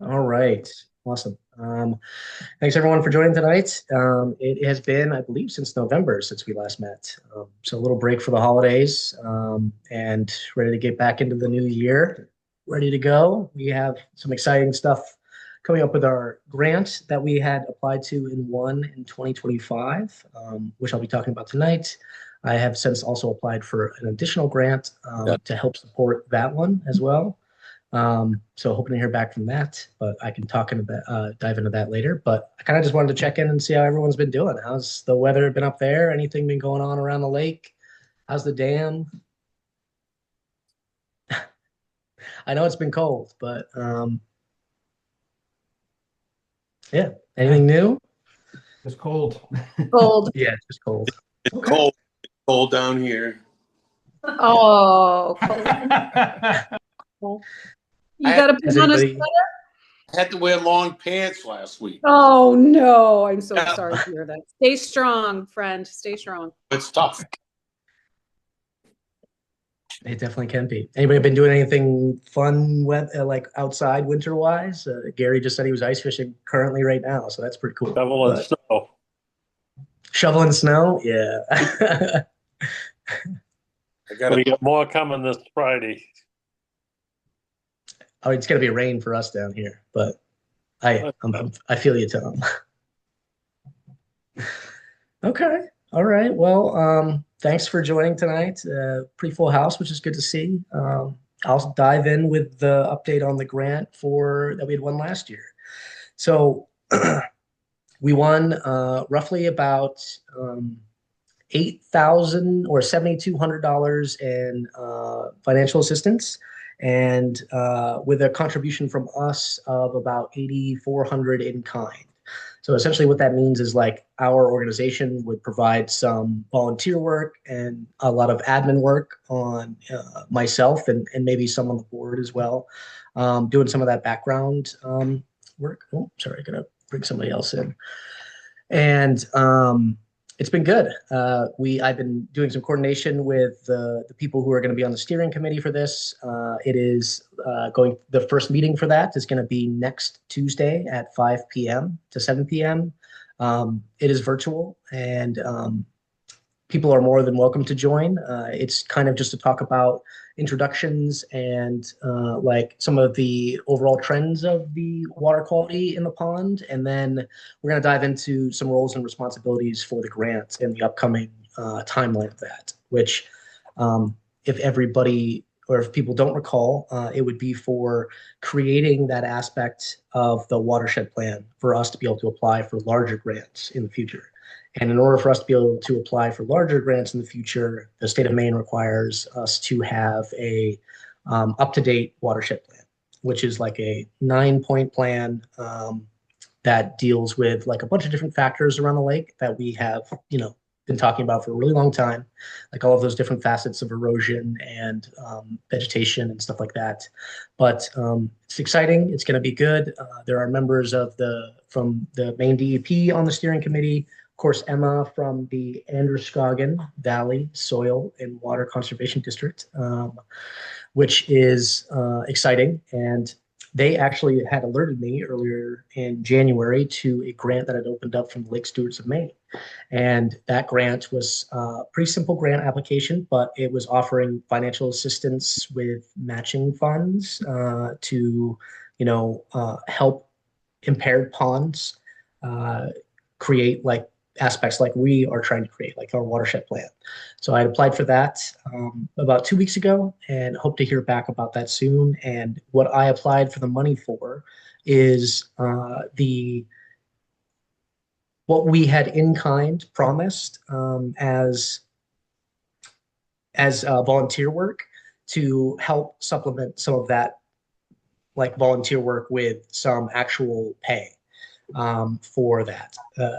All right. Awesome. Thanks everyone for joining tonight. It has been, I believe, since November since we last met. So a little break for the holidays, and ready to get back into the new year. Ready to go. We have some exciting stuff coming up with our grant that we had applied to and won in 2025, which I'll be talking about tonight. I have since also applied for an additional grant Yeah. to help support that one as well. So hoping to hear back from that, but I can dive into that later. But I kind of just wanted to check in and see how everyone's been doing. How's the weather been up there? Anything been going on around the lake? How's the dam? I know it's been cold, but yeah. Yeah, Anything new? it's cold. Cold. Yeah, it's just cold. It's Okay. cold, cold down here. Oh, cold. You got to Has put on a anybody? sweater? I had to wear long pants last week. Oh, no. I'm so Yeah, sorry to hear that. Stay strong, friend. Stay strong. it's tough. It definitely can be. Anybody been doing anything fun, like outside winter wise? Gary just said he was ice fishing currently right now, so that's pretty cool. Shovel and But snow. shoveling snow, yeah. I got We to. got more coming this Friday. Oh, it's gonna be rain for us down here, but I feel you, Tom. Okay, all right. Well, thanks for joining tonight. Pretty full house, which is good to see. I'll dive in with the update on the grant for that we had won last year. So we won roughly about 8,000 or $7,200 in financial assistance, and with a contribution from us of about 8,400 in kind. So essentially, what that means is like our organization would provide some volunteer work and a lot of admin work on myself and maybe some on the board as well, doing some of that background work. Oh, sorry, I gotta bring somebody else in. And it's been good. I've been doing some coordination with the people who are going to be on the steering committee for this. It is going. The first meeting for that is going to be next Tuesday at 5 p.m. to 7 p.m. It is virtual, and people are more than welcome to join. It's kind of just to talk about introductions and like some of the overall trends of the water quality in the pond. And then we're going to dive into some roles and responsibilities for the grant and the upcoming timeline of that, which if everybody or if people don't recall, it would be for creating that aspect of the watershed plan for us to be able to apply for larger grants in the future. And in order for us to be able to apply for larger grants in the future, the state of Maine requires us to have a up-to-date watershed plan, which is like a 9-point plan that deals with like a bunch of different factors around the lake that we have, been talking about for a really long time, like all of those different facets of erosion and vegetation and stuff like that. But it's exciting. It's going to be good. There are members from the Maine DEP on the steering committee. Of course, Emma from the Androscoggin Valley Soil and Water Conservation District, which is exciting. And they actually had alerted me earlier in January to a grant that had opened up from the Lake Stewards of Maine. And that grant was a pretty simple grant application, but it was offering financial assistance with matching funds to, help impaired ponds create like aspects like we are trying to create, like our watershed plan. So I applied for that about 2 weeks ago and hope to hear back about that soon. And what I applied for the money for is the what we had in kind promised as volunteer work to help supplement some of that like volunteer work with some actual pay for that.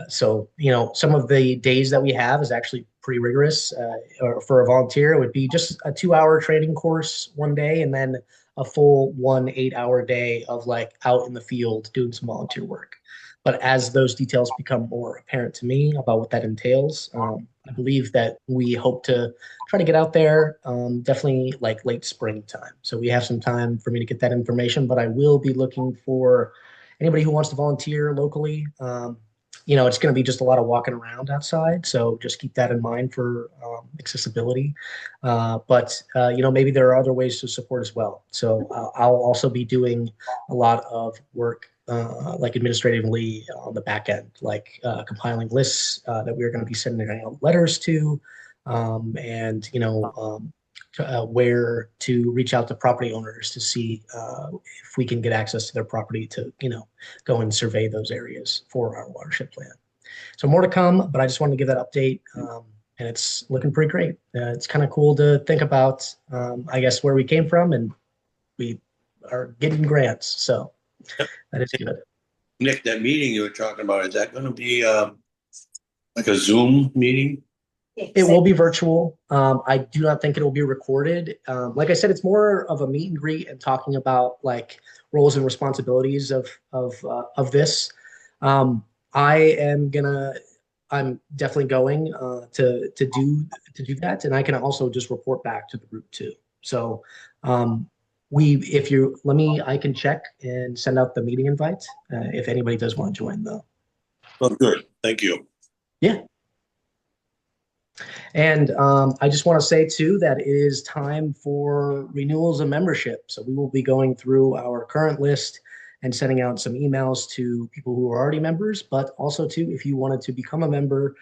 So, some of the days that we have is actually pretty rigorous. Or for a volunteer, it would be just a 2-hour training course one day and then a full 1 8-hour day of like out in the field doing some volunteer work. But as those details become more apparent to me about what that entails, I believe that we hope to try to get out there definitely like late springtime. So we have some time for me to get that information, but I will be looking for anybody who wants to volunteer locally. It's going to be just a lot of walking around outside. So just keep that in mind for accessibility. But maybe there are other ways to support as well. So I'll also be doing a lot of work like administratively on the back end, like compiling lists that we're going to be sending out letters to, and where to reach out to property owners to see if we can get access to their property to go and survey those areas for our watershed plan. So more to come, but I just wanted to give that update, and it's looking pretty great. It's kind of cool to think about, I guess, where we came from, and we are getting grants. So that is good. Nick, that meeting you were talking about, is that going to be like a Zoom meeting? It will be virtual. I do not think it will be recorded. Like I said, it's more of a meet and greet and talking about like roles and responsibilities of this. I'm definitely going to do that, and I can also just report back to the group too. So I can check and send out the meeting invite if anybody does want to join though. Oh, good. Thank you. Yeah. And I just want to say too that it is time for renewals of membership. So we will be going through our current list and sending out some emails to people who are already members, but also too, if you wanted to become a member,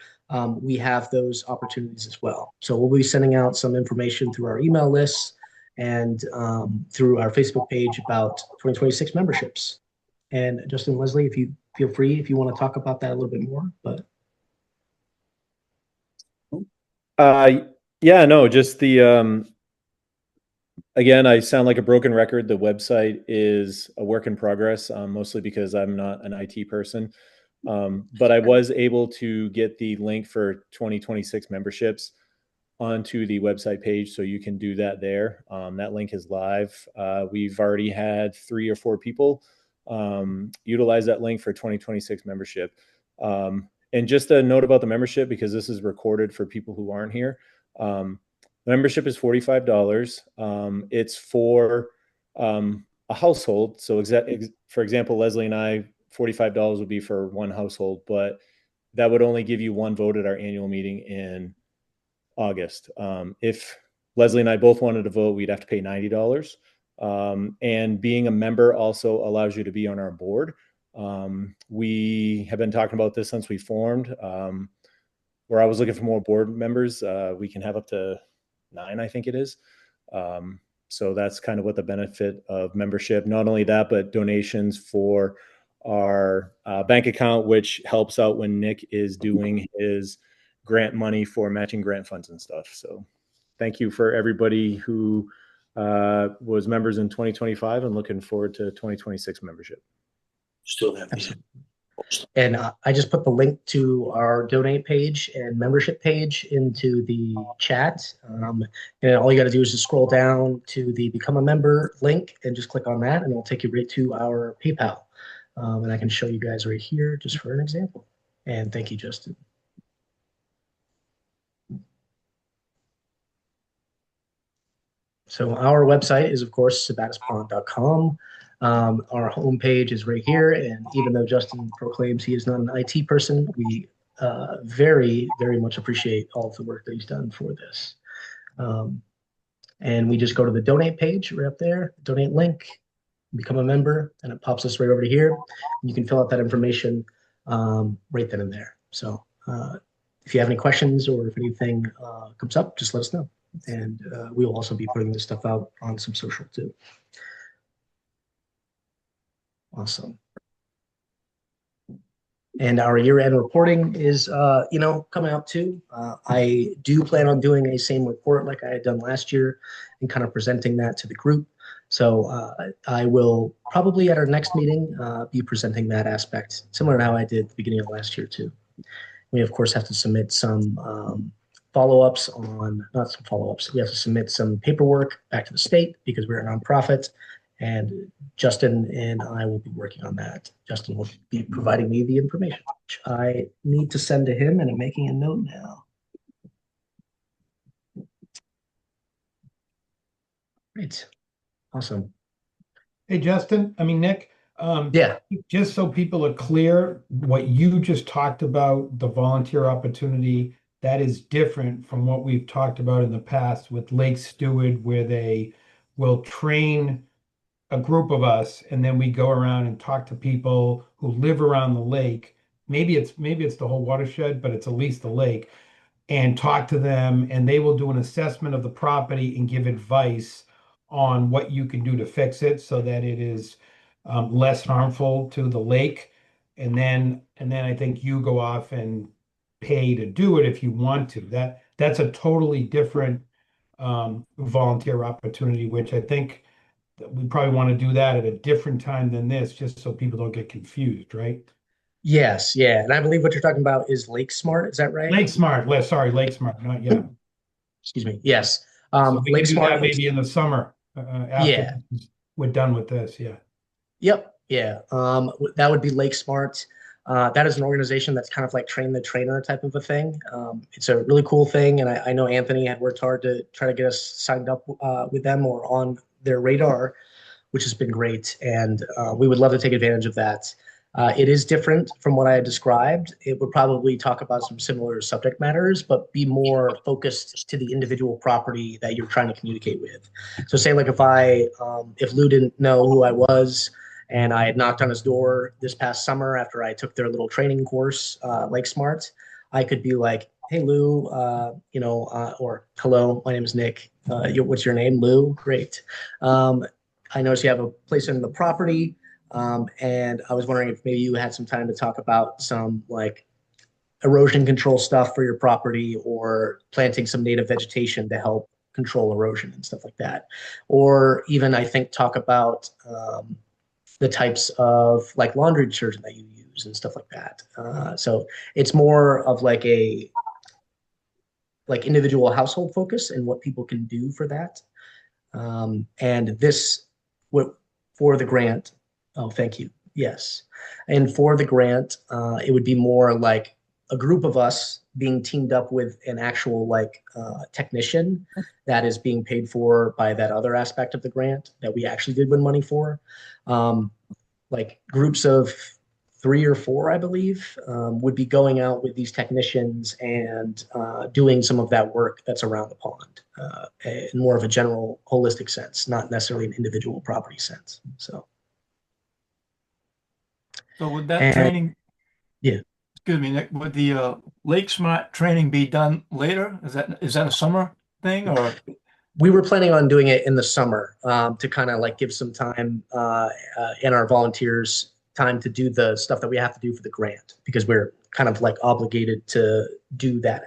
we have those opportunities as well. So we'll be sending out some information through our email lists and through our Facebook page about 2026 memberships. And Justin, Leslie, if you feel free, if you want to talk about that a little bit more, but. Yeah, no, just the, again, I sound like a broken record. The website is a work in progress, mostly because I'm not an IT person. But I was able to get the link for 2026 memberships onto the website page. So you can do that there. That link is live. We've already had 3 or 4 people utilize that link for 2026 membership. And just a note about the membership, because this is recorded for people who aren't here. Membership is $45. It's for a household. So for example, Leslie and I, $45 would be for one household, but that would only give you one vote at our annual meeting in August. If Leslie and I both wanted to vote, we'd have to pay $90. And being a member also allows you to be on our board. We have been talking about this since we formed, where I was looking for more board members. We can have up to 9, I think it is. So that's kind of what the benefit of membership. Not only that, but donations for our bank account, which helps out when Nick is doing his grant money for matching grant funds and stuff. So thank you for everybody who was members in 2025 and looking forward to 2026 membership. Still have Absolutely. And I just put the link to our donate page and membership page into the chat. And all you got to do is just scroll down to the become a member link and just click on that, and it'll take you right to our PayPal. And I can show you guys right here just for an example. And thank you, Justin. So our website is, of course, sabattuspond.com. Our homepage is right here, and even though Justin proclaims he is not an IT person, we very, very much appreciate all of the work that he's done for this. And we just go to the donate page right up there, donate link, become a member, and it pops us right over to here. You can fill out that information right then and there. So if you have any questions or if anything comes up, just let us know. And we will also be putting this stuff out on some social too. Awesome. And our year-end reporting is, coming up too. I do plan on doing a same report like I had done last year and kind of presenting that to the group. So I will probably at our next meeting be presenting that aspect, similar to how I did at the beginning of last year too. We, of course, have to submit some follow-ups on, not some follow-ups, we have to submit some paperwork back to the state because we're a nonprofit. And Justin and I will be working on that. Justin will be providing me the information, which I need to send to him, and I'm making a note now. Great. Awesome. Hey, Justin, Nick, Yeah. just so people are clear, what you just talked about, the volunteer opportunity, that is different from what we've talked about in the past with Lake Steward, where they will train a group of us and then we go around and talk to people who live around the lake. Maybe it's the whole watershed, but it's at least the lake, and talk to them, and they will do an assessment of the property and give advice on what you can do to fix it so that it is less harmful to the lake. And then I think you go off and pay to do it if you want to. That's a totally different volunteer opportunity, which I think that we probably want to do that at a different time than this, just so people don't get confused, right? Yes. Yeah. And I believe what you're talking about is Lake Smart. Is that right? Lake Smart, sorry, Lake Smart, not yet. Excuse me. Yes. So we Lake can do Smart. that maybe in the summer, after Yeah. we're done with this, yeah. Yep. Yeah. That would be Lake Smart. That is an organization that's kind of like train the trainer type of a thing. It's a really cool thing, and I know Anthony had worked hard to try to get us signed up with them or on their radar, which has been great. And we would love to take advantage of that. It is different from what I had described. It would probably talk about some similar subject matters, but be more focused to the individual property that you're trying to communicate with. So, say like if Lou didn't know who I was, and I had knocked on his door this past summer after I took their little training course, Lake Smart, I could be like, "Hey Lou, or hello, my name is Nick. What's your name, Lou? Great. I noticed you have a place in the property, and I was wondering if maybe you had some time to talk about some like erosion control stuff for your property, or planting some native vegetation to help control erosion and stuff like that, or even I think talk about the types of like laundry detergent that you use and stuff like that. So it's more of like a individual household focus and what people can do for that. And this for the grant. Oh, thank you. Yes. And for the grant, it would be more like a group of us being teamed up with an actual technician that is being paid for by that other aspect of the grant that we actually did win money for. Like groups of 3 or 4, I believe, would be going out with these technicians and doing some of that work that's around the pond in more of a general holistic sense, not necessarily an individual property sense. So Would that And- training, Yeah. excuse me, Nick, would the Lake Smart training be done later? Is that a summer thing, or? We were planning on doing it in the summer to kind of like give some time in our volunteers time to do the stuff that we have to do for the grant, because we're kind of like obligated to do that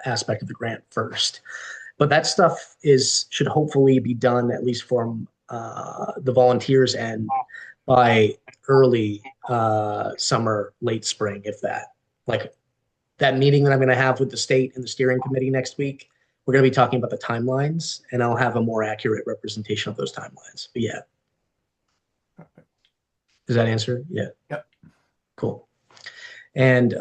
aspect of the grant first. But that stuff should hopefully be done at least from the volunteers end by early summer, late spring, if that. Like that meeting that I'm going to have with the state and the steering committee next week, we're going to be talking about the timelines, and I'll have a more accurate representation of those timelines. But yeah. Does that answer? Yeah. Yep. Cool. And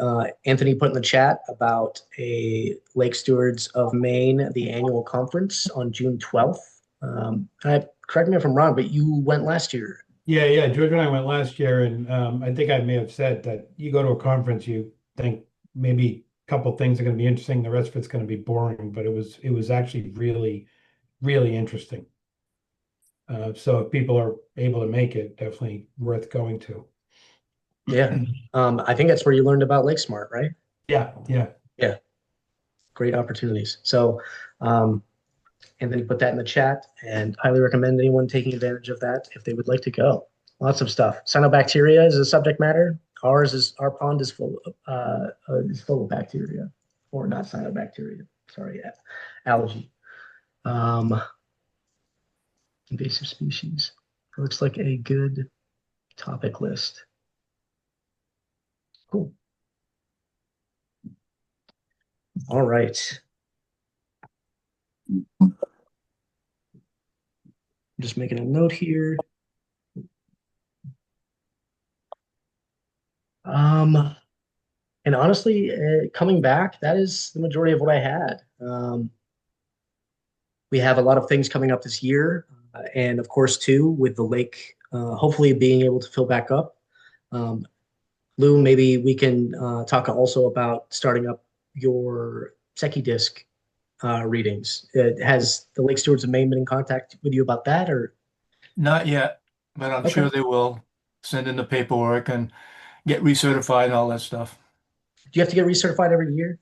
Anthony put in the chat about a Lake Stewards of Maine, the annual conference on June 12th. Correct me if I'm wrong, but you went last year. Yeah, George and I went last year, and I think I may have said that you go to a conference, you think maybe a couple things are going to be interesting, the rest of it's going to be boring, but it was actually really, really interesting. So if people are able to make it, definitely worth going to. Yeah. I think that's where you learned about Lake Smart, right? Yeah. Yeah. Great opportunities. So, Anthony put that in the chat, and highly recommend anyone taking advantage of that if they would like to go. Lots of stuff. Cyanobacteria is a subject matter. Our pond is full of bacteria, or not cyanobacteria. Sorry, algae. Invasive species. Looks like a good topic list. Cool. All right. I'm just making a note here. And honestly, coming back, that is the majority of what I had. We have a lot of things coming up this year, and of course, too, with the lake hopefully being able to fill back up. Um, Lou, maybe we can talk also about starting up your Secchi disc readings. Has the Lake Stewards of Maine been in contact with you about that, or? Not yet, but I'm Okay. sure they will send in the paperwork and get recertified and all that stuff. Do you have to get recertified every year?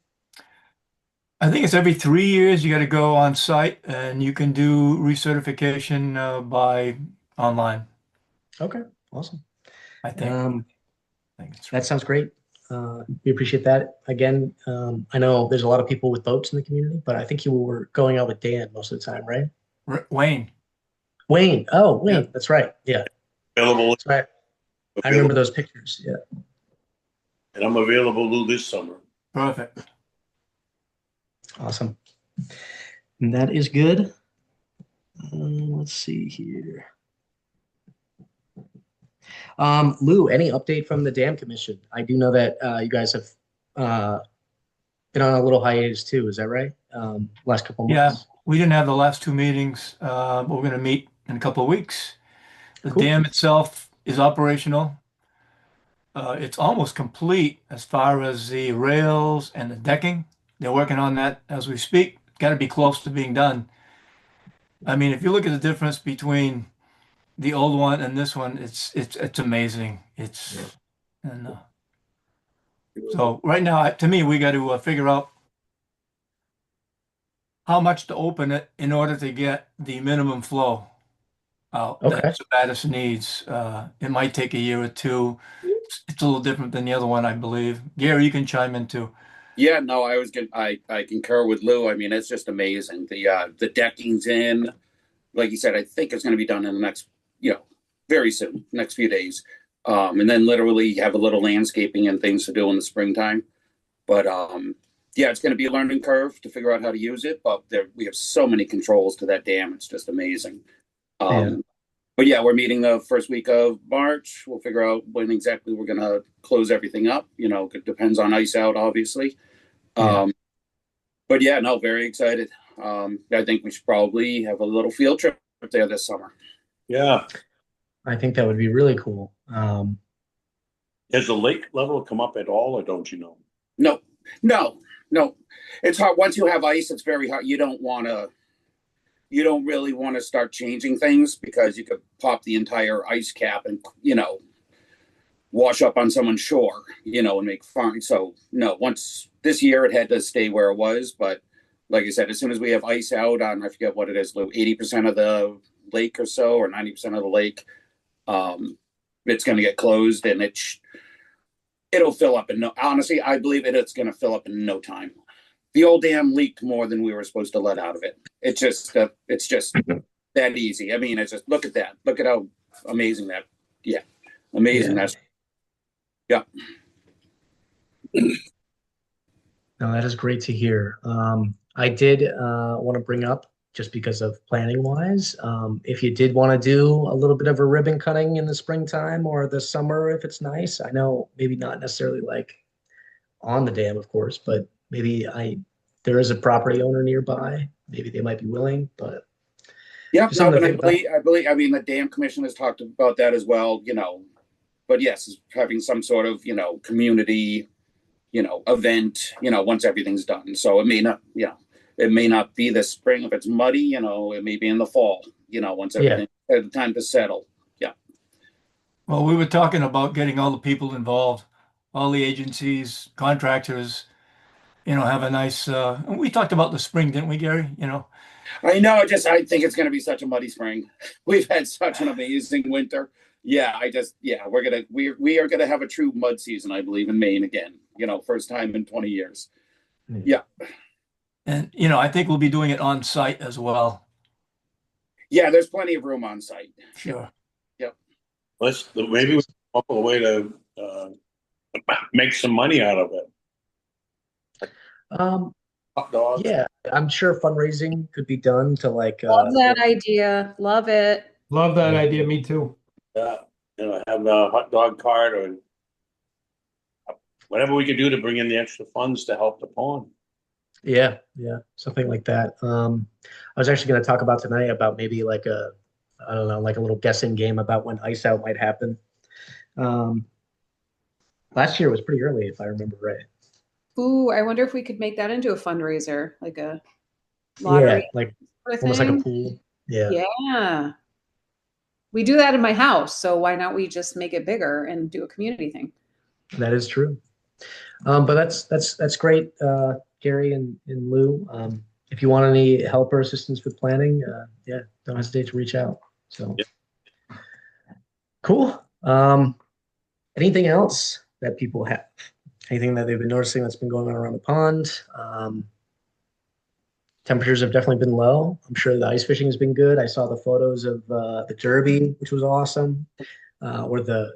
I think it's every 3 years you got to go on site, and you can do recertification by online. Okay, awesome. I think. Um, I think it's that sounds great. We appreciate that. Again, I know there's a lot of people with boats in the community, but I think you were going out with Dan most of the time, right? Wayne. Wayne. Oh, Wayne. Yeah. That's right. Yeah, Available, that's right. I remember those pictures. Yeah. and I'm available, Lou, this summer. Perfect. Awesome. And that is good. Let's see here. Lou, any update from the Dam Commission? I do know that you guys have been on a little hiatus too. Is that right? Last couple Yeah, months. we didn't have the last two meetings, but we're going to meet in a couple of weeks. The Cool. dam itself is operational. It's almost complete as far as the rails and the decking. They're working on that as we speak. Got to be close to being done. I mean, if you look at the difference between the old one and this one, it's amazing. And so right now, to me, we got to figure out how much to open it in order to get the minimum flow out that Okay. Sabattus needs. It might take a year or two. It's a little different than the other one, I believe. Gary, you can chime in too. Yeah, no, I concur with Lou. I mean, it's just amazing. The decking's in, like you said, I think it's going to be done in the next, very soon, next few days. And then literally have a little landscaping and things to do in the springtime. But yeah, it's going to be a learning curve to figure out how to use it. But we have so many controls to that dam. It's just amazing. Yeah. But yeah, we're meeting the first week of March. We'll figure out when exactly we're going to close everything up. It depends on ice out, obviously. Yeah. But yeah, no, very excited. I think we should probably have a little field trip there this summer. Yeah. I think that would be really cool. Has the lake level come up at all, or don't you know? No. It's hard. Once you have ice, it's very hard. You don't really want to start changing things because you could pop the entire ice cap and, wash up on someone's shore, and make fun. So no, once this year it had to stay where it was. But like I said, as soon as we have ice out on, I forget what it is, Lou, 80% of the lake or so, or 90% of the lake, it's going to get closed and it'll fill up. And honestly, I believe it's going to fill up in no time. The old dam leaked more than we were supposed to let out of it. It's just that easy. I mean, it's just, look at that. Look at how amazing that. Yeah. Amazing. Yeah. Yeah. No, that is great to hear. I did want to bring up, just because of planning wise, if you did want to do a little bit of a ribbon cutting in the springtime or the summer, if it's nice. I know maybe not necessarily like on the dam, of course, but maybe there is a property owner nearby. Maybe they might be willing, but yeah, just no, something but to think about. I mean, the dam commission has talked about that as well, but yes, having some sort of, community, event, once everything's done. So it may not be this spring if it's muddy, it may be in the fall, once everything had time to settle. Yeah. Well, we were talking about getting all the people involved, all the agencies, contractors, have a nice, we talked about the spring, didn't we, Gary? I know. I think it's going to be such a muddy spring. We've had such an amazing winter. Yeah, we are gonna have a true mud season, I believe, in Maine again. First time in 20 years. Yeah. And, I think we'll be doing it on site as well. Yeah, there's plenty of room on site. Sure. Yep. Maybe we come up with a way to make some money out of it. Hot dogs. Yeah, I'm sure fundraising could be done to like. Love that idea. Love it. Love that idea. Me too. Yeah, have a hot dog cart or whatever we could do to bring in the extra funds to help the pond. Yeah, something like that. I was actually going to talk about tonight about maybe like I don't know, like a little guessing game about when ice out might happen. Last year was pretty early, if I remember right. Ooh, I wonder if we could make that into a fundraiser, like a lottery Yeah, like sort of almost like a thing. pool. Yeah. Yeah. We do that in my house, so why not we just make it bigger and do a community thing? That is true. But that's great, Gary and Lou. If you want any help or assistance with planning, yeah, don't hesitate to reach out. So Yep. cool. Anything else that people have? Anything that they've been noticing that's been going on around the pond? Temperatures have definitely been low. I'm sure the ice fishing has been good. I saw the photos of the derby, which was awesome, or the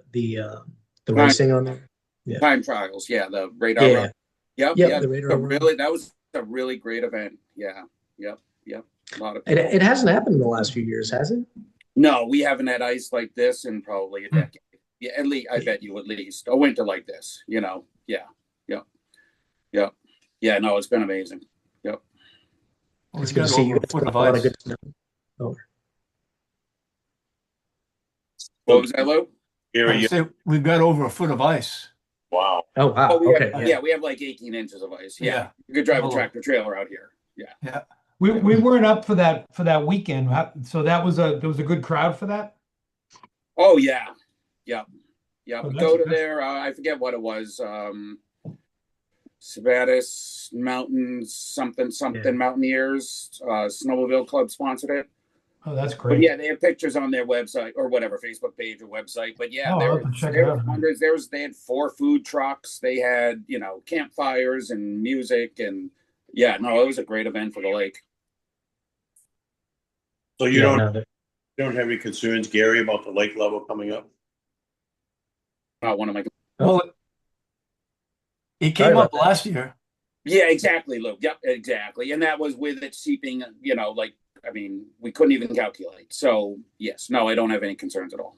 racing on there. Yeah. Time trials, yeah, the radar Yeah. run. Yep, Yep, yeah. the radar run. That was a really great event. Yeah, yep. A lot of It, people. it hasn't happened in the last few years, has it? No, we haven't had ice like this in probably a decade. Yeah, at least I bet you at least a winter like this. You know, yeah. No, it's been amazing. Yep. Well, It's we've good to got see you over a guys foot put of a lot of ice. good snow. Oh, What was that, Lou? Gary, We've got over a foot of ice. wow. oh wow. Oh, we Okay. have, Yeah. yeah, we have like 18 inches of ice. Yeah, Yeah. you could drive a Oh. tractor trailer out here. Yeah. Yeah. We weren't up for that weekend. So there was a good crowd for that. Oh yeah, yeah. Oh, We that's- go to that's- there. I forget what it was. Sabattus Mountains, something Yeah. Mountaineers. Snowmobile Club sponsored it. Oh, that's But great. yeah, they have pictures on their website or whatever, Facebook page or website. But yeah, Oh, there I'll was, have to check it there was out. hundreds. They had 4 food trucks. They had, campfires and music, and yeah, no, it was a great event for the lake. So you Yeah, no, don't have any concerns, Gary, about the lake level coming up? One of my Well, it Sorry came up about that. last year. Yeah, exactly, Luke. Yep, exactly. And that was with it seeping, we couldn't even calculate. So yes, no, I don't have any concerns at all.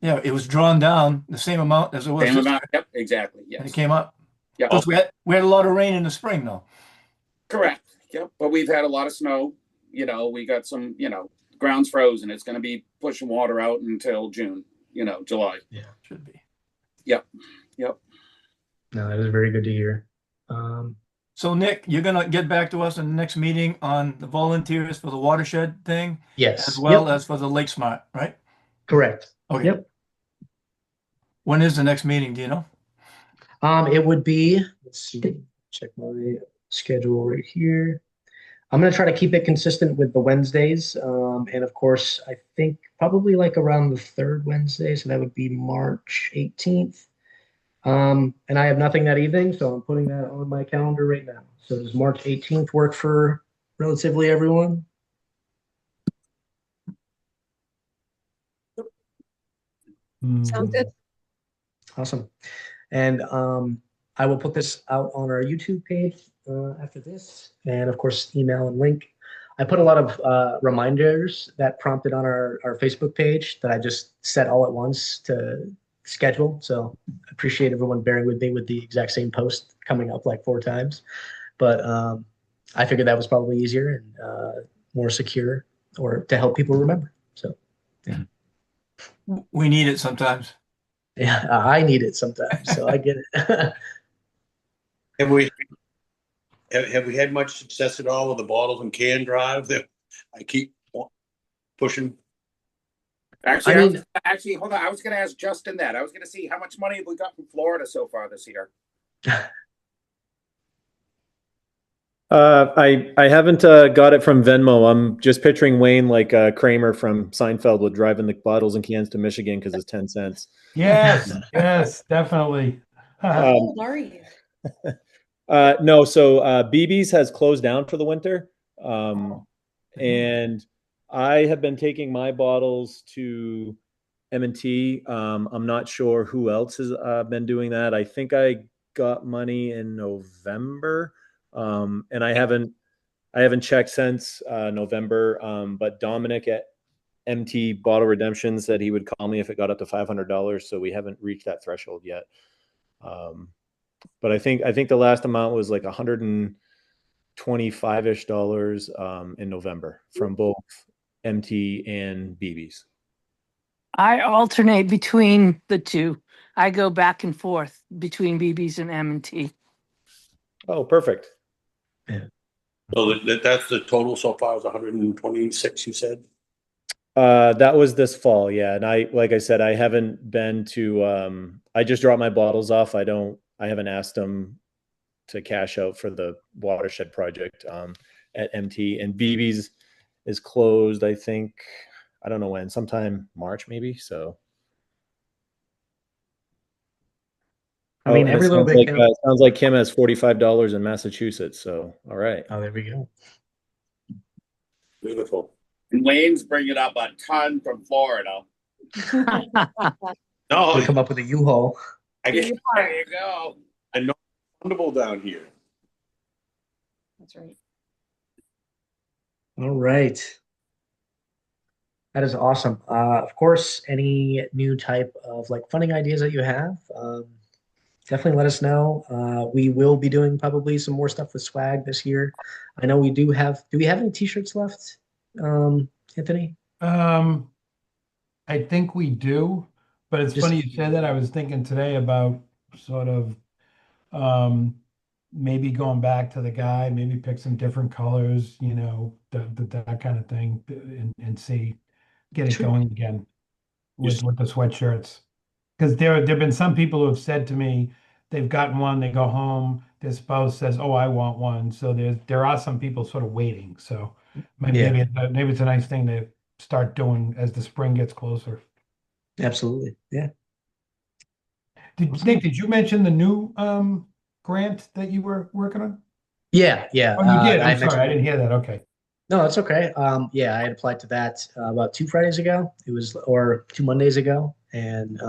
Yeah, it was drawn down the same amount as it was Same this amount. year, Yep, exactly. and it Yes. came up. Yep. Plus, we had a lot of rain in the spring, though. Correct. Yep. But we've had a lot of snow. We got some, ground's frozen. It's going to be pushing water out until June, July. Should be. Yep. no, that is very good to hear. So, Nick, you're gonna get back to us in the next meeting on the volunteers for the watershed thing, Yes. as well Yep. as for the Lake Smart, right? Correct. Okay. Yep. When is the next meeting? Do you know? It would be, let's see, check my schedule right here. I'm going to try to keep it consistent with the Wednesdays. And of course, I think probably like around the third Wednesday. So that would be March 18th. And I have nothing that evening, so I'm putting that on my calendar right now. So does March 18th work for relatively everyone? Sounds good. Awesome. And I will put this out on our YouTube page after this, and of course, email and link. I put a lot of reminders that prompted on our Facebook page that I just set all at once to schedule. So I appreciate everyone bearing with me with the exact same post coming up like 4 times. But I figured that was probably easier and more secure, or to help people remember. So We need it sometimes. yeah, I need it sometimes, so I get it. Have we had much success at all with the bottles and can drive that I keep pushing? Actually, hold on. I was going to ask Justin that. I was going to see how much money have we got from Florida so far this year. I haven't got it from Venmo. I'm just picturing Wayne like Kramer from Seinfeld with driving the bottles and cans to Michigan because it's 10 cents. Yes, yes, definitely. How old are you? No, so BB's has closed down for the winter. And I have been taking my bottles to M&T. I'm not sure who else has been doing that. I think I got money in November. And I haven't checked since November. But Dominic at MT Bottle Redemption said he would call me if it got up to $500. So we haven't reached that threshold yet. But I think the last amount was like $125-ish in November from both MT and BB's. I alternate between the two. I go back and forth between BB's and M&T. Oh, perfect. So that's the total so far is 126, you said? That was this fall, yeah. And like I said, I haven't been to I just dropped my bottles off. I haven't asked them to cash out for the Watershed project at MT, and BB's is closed, I think, I don't know when, sometime March maybe. So I mean, every little bit counts. Sounds like Kim has $45 in Massachusetts. So all right. Oh, there we go. Beautiful. And Wayne's bringing up a ton from Florida. No, We come up with a U-Haul. I guess There you go. I know it's wonderful down here. That's right. All right. That is awesome. Of course, any new type of like funding ideas that you have, definitely let us know. We will be doing probably some more stuff with swag this year. I know we do we have any t-shirts left, Anthony? I think we do, but it's funny you said that. I was thinking today about sort of maybe going back to the guy, maybe pick some different colors, you know, that kind of thing, and see, get it going again with the sweatshirts. Because there've been some people who have said to me, they've gotten one, they go home, their spouse says, "Oh, I want one." So there are some people sort of waiting. So maybe it's a nice thing to start doing as the spring gets closer. Absolutely. Yeah. Nick, did you mention the new grant that you were working on? Yeah. Oh, you did. I I'm sorry, I didn't hear that. Okay. No, that's okay. Yeah, I had applied to that about 2 Fridays ago. Or 2 Mondays ago, and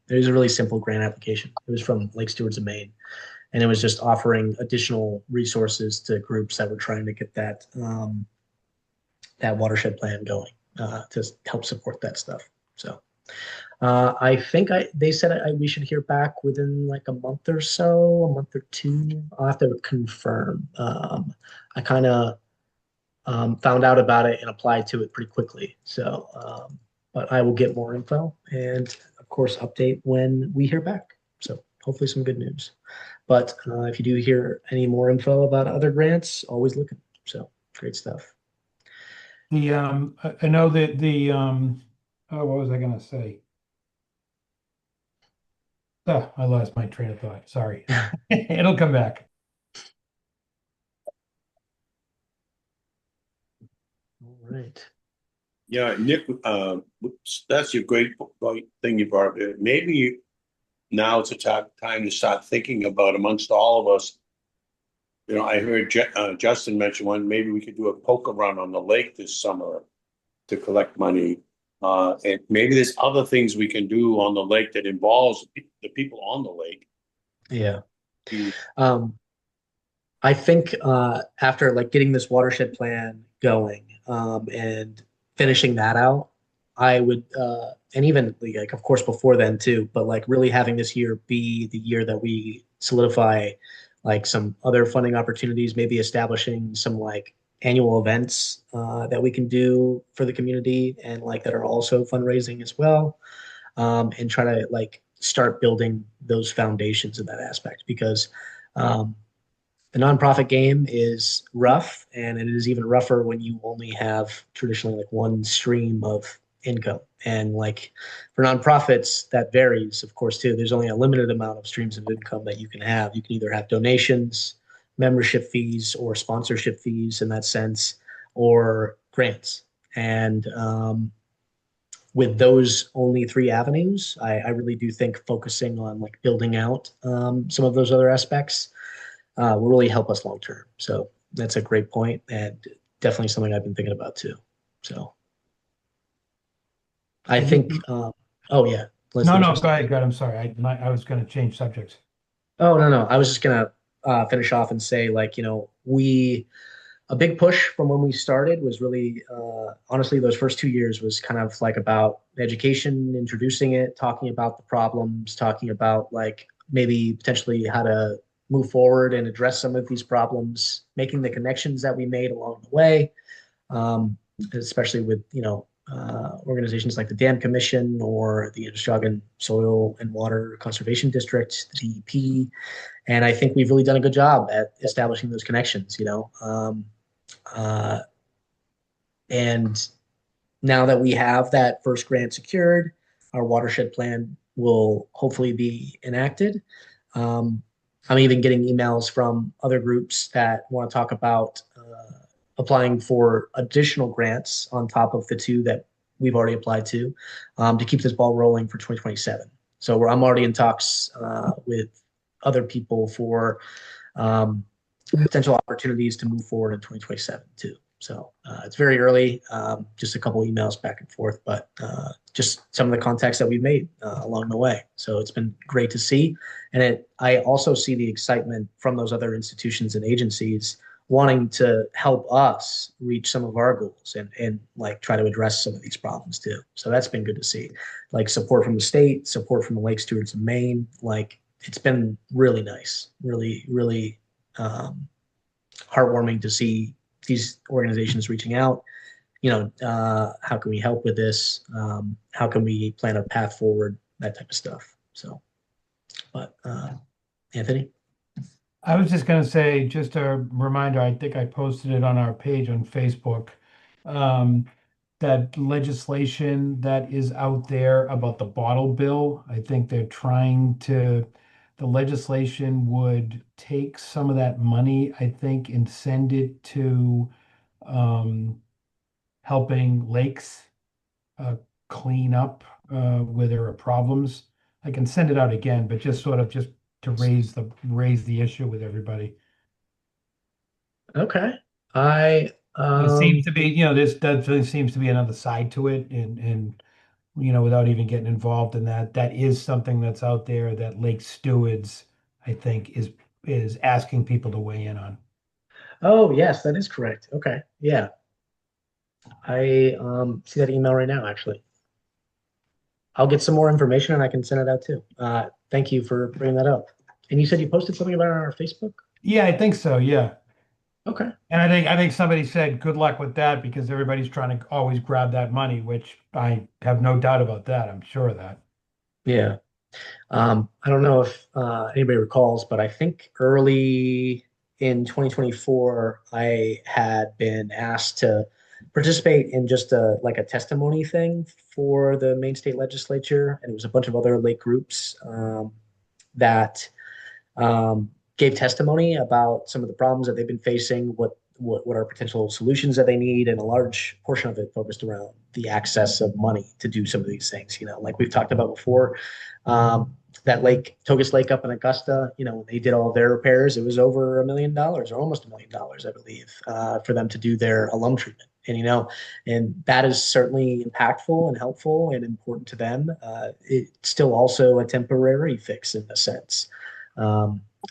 it was a really simple grant application. It was from Lake Stewards of Maine, and it was just offering additional resources to groups that were trying to get that that watershed plan going to help support that stuff. So I think they said we should hear back within like a month or so, a month or two. I'll have to confirm. I kind of found out about it and applied to it pretty quickly. So, but I will get more info and, of course, update when we hear back. So hopefully some good news. But if you do hear any more info about other grants, always looking. So great stuff. I know that what was I going to say? Oh, I lost my train of thought. Sorry. It'll come back. All right. Yeah, Nick, that's a great thing you brought up. Maybe now it's a time to start thinking about amongst all of us. You know, I heard Justin mention one. Maybe we could do a poker run on the lake this summer to collect money. And maybe there's other things we can do on the lake that involves the people on the lake. Yeah. I think after like getting this watershed plan going and finishing that out, I would, and even like, of course, before then too, but like really having this year be the year that we solidify like some other funding opportunities, maybe establishing some like annual events that we can do for the community and like that are also fundraising as well, and try to like start building those foundations in that aspect because the nonprofit game is rough, and it is even rougher when you only have traditionally like one stream of income. And like for nonprofits, that varies, of course, too. There's only a limited amount of streams of income that you can have. You can either have donations, membership fees, or sponsorship fees in that sense, or grants. And with those only 3 avenues, I really do think focusing on like building out some of those other aspects will really help us long term. So that's a great point and definitely something I've been thinking about too. So I think, oh yeah. No, go ahead. I'm sorry. I was going to change subjects. Oh, no. I was just going to finish off and say like, you know, a big push from when we started was really, honestly, those first 2 years was kind of like about education, introducing it, talking about the problems, talking about like maybe potentially how to move forward and address some of these problems, making the connections that we made along the way, especially with, organizations like the Dam Commission or the Androscoggin Soil and Water Conservation District, the DEP. And I think we've really done a good job at establishing those connections, and now that we have that first grant secured, our watershed plan will hopefully be enacted. I'm even getting emails from other groups that want to talk about applying for additional grants on top of the two that we've already applied to keep this ball rolling for 2027. So I'm already in talks with other people for potential opportunities to move forward in 2027 too. So it's very early, just a couple emails back and forth, but just some of the contacts that we've made along the way. So it's been great to see. And I also see the excitement from those other institutions and agencies wanting to help us reach some of our goals and like try to address some of these problems too. So that's been good to see. Like support from the state, support from the Lake Stewards of Maine. Like it's been really nice, really, really heartwarming to see these organizations reaching out. How can we help with this? How can we plan a path forward? That type of stuff. So, but Anthony? I was just going to say, just a reminder, I think I posted it on our page on Facebook, that legislation that is out there about the bottle bill. I think the legislation would take some of that money, I think, and send it to helping lakes clean up where there are problems. I can send it out again, but just to raise the issue with everybody. Okay. It It seems to be, this definitely seems to be another side to it, and without even getting involved in that, that is something that's out there that Lake Stewards, I think, is asking people to weigh in on. Oh, yes, that is correct. Okay. Yeah. I see that email right now, actually. I'll get some more information and I can send it out too. Thank you for bringing that up. And you said you posted something about it on our Facebook? Yeah, I think so. Yeah. Okay. And I think somebody said good luck with that because everybody's trying to always grab that money, which I have no doubt about that. I'm sure of that. Yeah. I don't know if anybody recalls, but I think early in 2024, I had been asked to participate in just a testimony thing for the Maine State Legislature, and it was a bunch of other lake groups that gave testimony about some of the problems that they've been facing, what are potential solutions that they need, and a large portion of it focused around the access of money to do some of these things. Like we've talked about before, that lake, Togus Lake up in Augusta, when they did all their repairs, it was over $1 million or almost $1 million, I believe, for them to do their alum treatment. And that is certainly impactful and helpful and important to them. It's still also a temporary fix in a sense.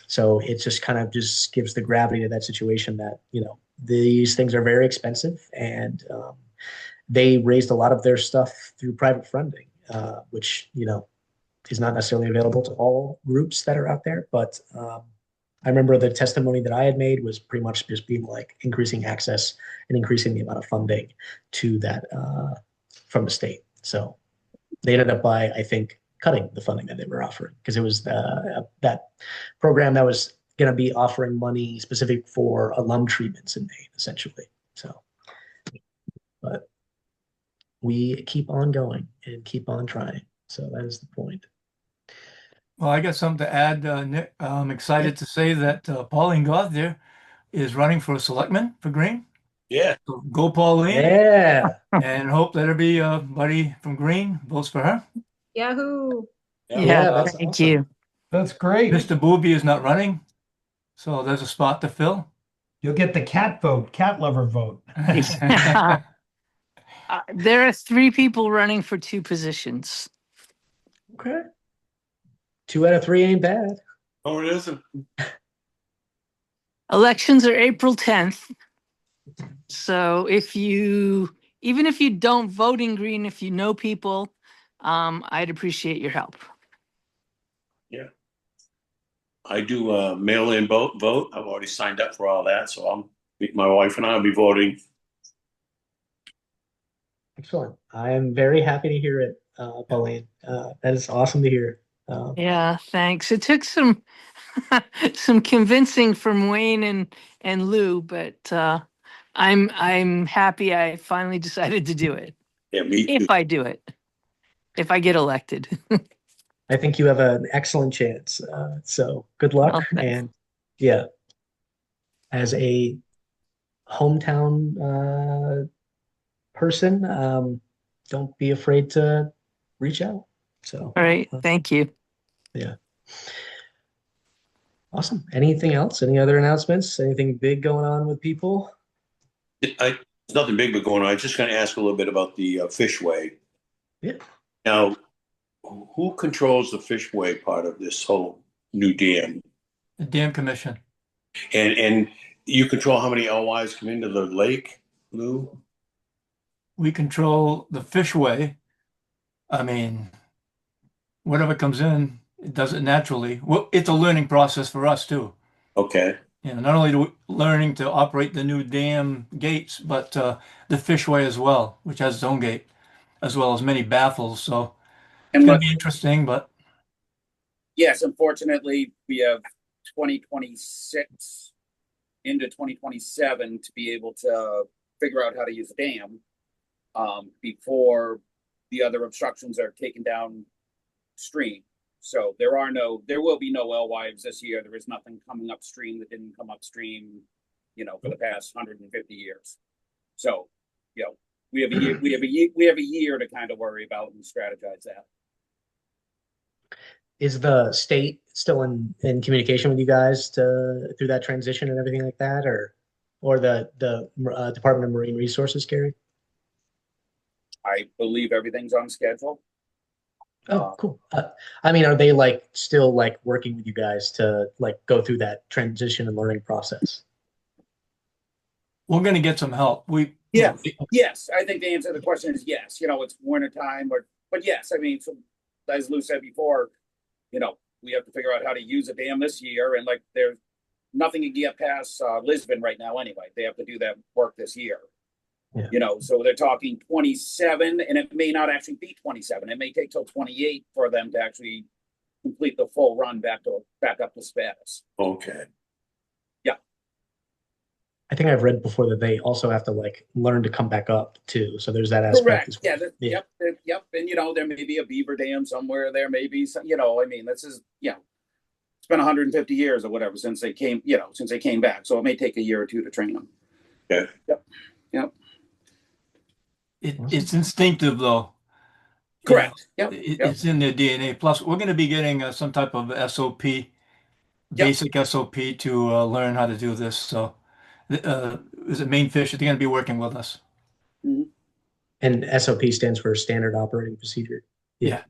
So it just kind of just gives the gravity to that situation that, these things are very expensive, and they raised a lot of their stuff through private funding, which, is not necessarily available to all groups that are out there. But I remember the testimony that I had made was pretty much just being like increasing access and increasing the amount of funding to that from the state. So they ended up by, I think, cutting the funding that they were offering because it was that program that was going to be offering money specific for alum treatments in Maine, essentially. So, but we keep on going and keep on trying. So that is the point. Well, I got something to add, Nick. I'm excited to say that Pauline Goth there is running for a selectman for Green. Yeah. So go Pauline. Yeah. And hope that everybody from Green votes for her. Yahoo! Yeah, that's thank awesome. you. That's great. Mr. Booby is not running, so there's a spot to fill. You'll get the cat lover vote. There are 3 people running for 2 positions. Okay. 2 out of 3 ain't bad. Oh, it isn't. Elections are April 10th. So even if you don't vote in Green, if you know people, I'd appreciate your help. Yeah. I do a mail-in vote. I've already signed up for all that, so my wife and I will be voting. Excellent. I am very happy to hear it, Pauline. That is awesome to hear. Yeah, thanks. It took some some convincing from Wayne and Lou, but I'm happy I finally decided to do it. Yeah, me too. If I do it, if I get elected. I think you have an excellent chance. So good luck. Well, thanks. And yeah, as a hometown person, don't be afraid to reach out. So, All right, thank you. yeah. Awesome. Anything else? Any other announcements? Anything big going on with people? There's nothing big but going on. I was just going to ask a little bit about the fishway. Yeah. Now, who controls the fishway part of this whole new dam? The Dam Commission. And you control how many LYs come into the lake, Lou? We control the fishway. I mean, whatever comes in, it does it naturally. Well, it's a learning process for us too. Okay. You know, not only do we learning to operate the new dam gates, but the fishway as well, which has its own gate, as well as many baffles. So And it's going look, to be interesting, but yes, unfortunately, we have 2026 into 2027 to be able to figure out how to use the dam before the other obstructions are taken downstream. So there will be no LYs this year. There is nothing coming upstream that didn't come upstream, for the past 150 years. So, we have a year to kind of worry about and strategize that. Is the state still in communication with you guys through that transition and everything like that, or the Department of Marine Resources, Gary? I believe everything's on schedule. Oh, cool. I mean, are they still working with you guys to go through that transition and learning process? we're going to get some help. Yes. I think the answer to the question is yes. It's winter time, but yes, I mean, so, as Lou said before, we have to figure out how to use a dam this year, and there's nothing can get past Lisbon right now anyway. They have to do that work this year. Yeah. So they're talking 27, and it may not actually be 27. It may take till 28 for them to actually complete the full run back up to Sabattus. Okay. Yeah. I think I've read before that they also have to learn to come back up too. So there's that aspect Correct. as well. Yep. And there may be a beaver dam somewhere. There may be some, I mean, this is, it's been 150 years or whatever since they came back. So it may take a year or two to train them. Okay. Yep. It's instinctive though. Correct. Yep. It's in their DNA. Plus, we're going to be getting some type of SOP, basic SOP to learn how to do this. So, is it main fish? They're going to be working with us. Mm-hmm. And SOP stands for Standard Operating Procedure. Yeah.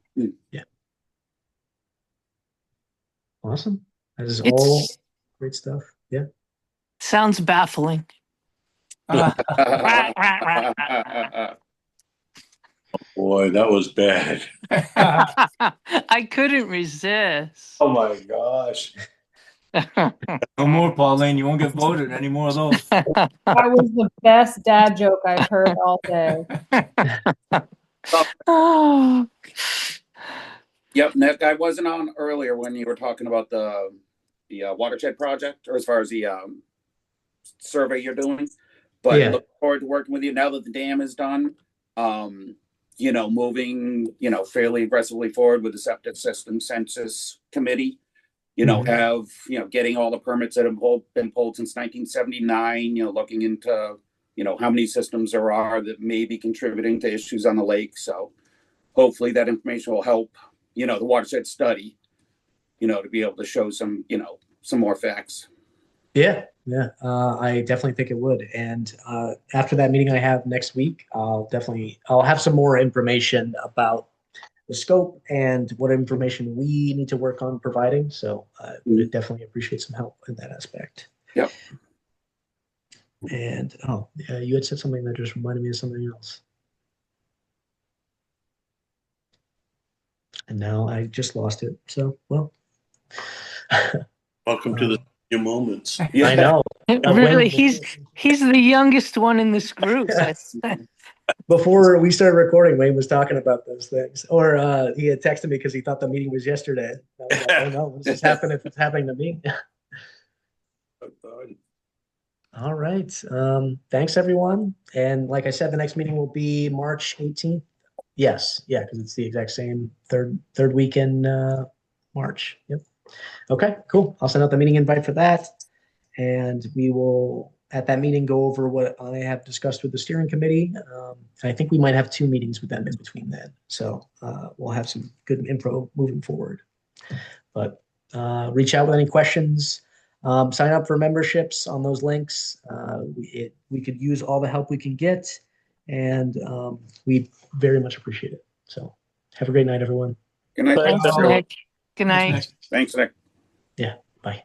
Awesome. That is It's- all great stuff. Yeah. Sounds baffling. Boy, that was bad. I couldn't resist. Oh my gosh. No more, Pauline. You won't get voted. Any more of those? That was the best dad joke I've heard all day. Oh. Yep, Nick, I wasn't on earlier when you were talking about the Watershed project, or as far as the survey you're doing. But Yeah. look forward to working with you now that the dam is done. Moving, fairly aggressively forward with the septic system census committee. Getting all the permits that have been pulled since 1979. Looking into, how many systems there are that may be contributing to issues on the lake. So hopefully that information will help, the watershed study, to be able to show some more facts. Yeah. I definitely think it would. And after that meeting I have next week, I'll have some more information about the scope and what information we need to work on providing. So I would definitely appreciate some help in that aspect. Yep. And you had said something that just reminded me of something else. And now I just lost it. So, well. Welcome to the your moments. I know. Really, he's the youngest one in this group. Before we started recording, Wayne was talking about those things, or he had texted me because he thought the meeting was yesterday. I was like, oh no, this is happening if it's happening to me. All right. Thanks, everyone. And like I said, the next meeting will be March 18th. Yes. Yeah, because it's the exact same third week in March. Yep. Okay, cool. I'll send out the meeting invite for that. And we will, at that meeting, go over what I have discussed with the steering committee. I think we might have 2 meetings with them in between then. So we'll have some good info moving forward. But reach out with any questions. Sign up for memberships on those links. We could use all the help we can get, and we very much appreciate it. So have a great night, everyone. Good night. Thanks, Nick. Good night. Thanks, Nick. Yeah, bye.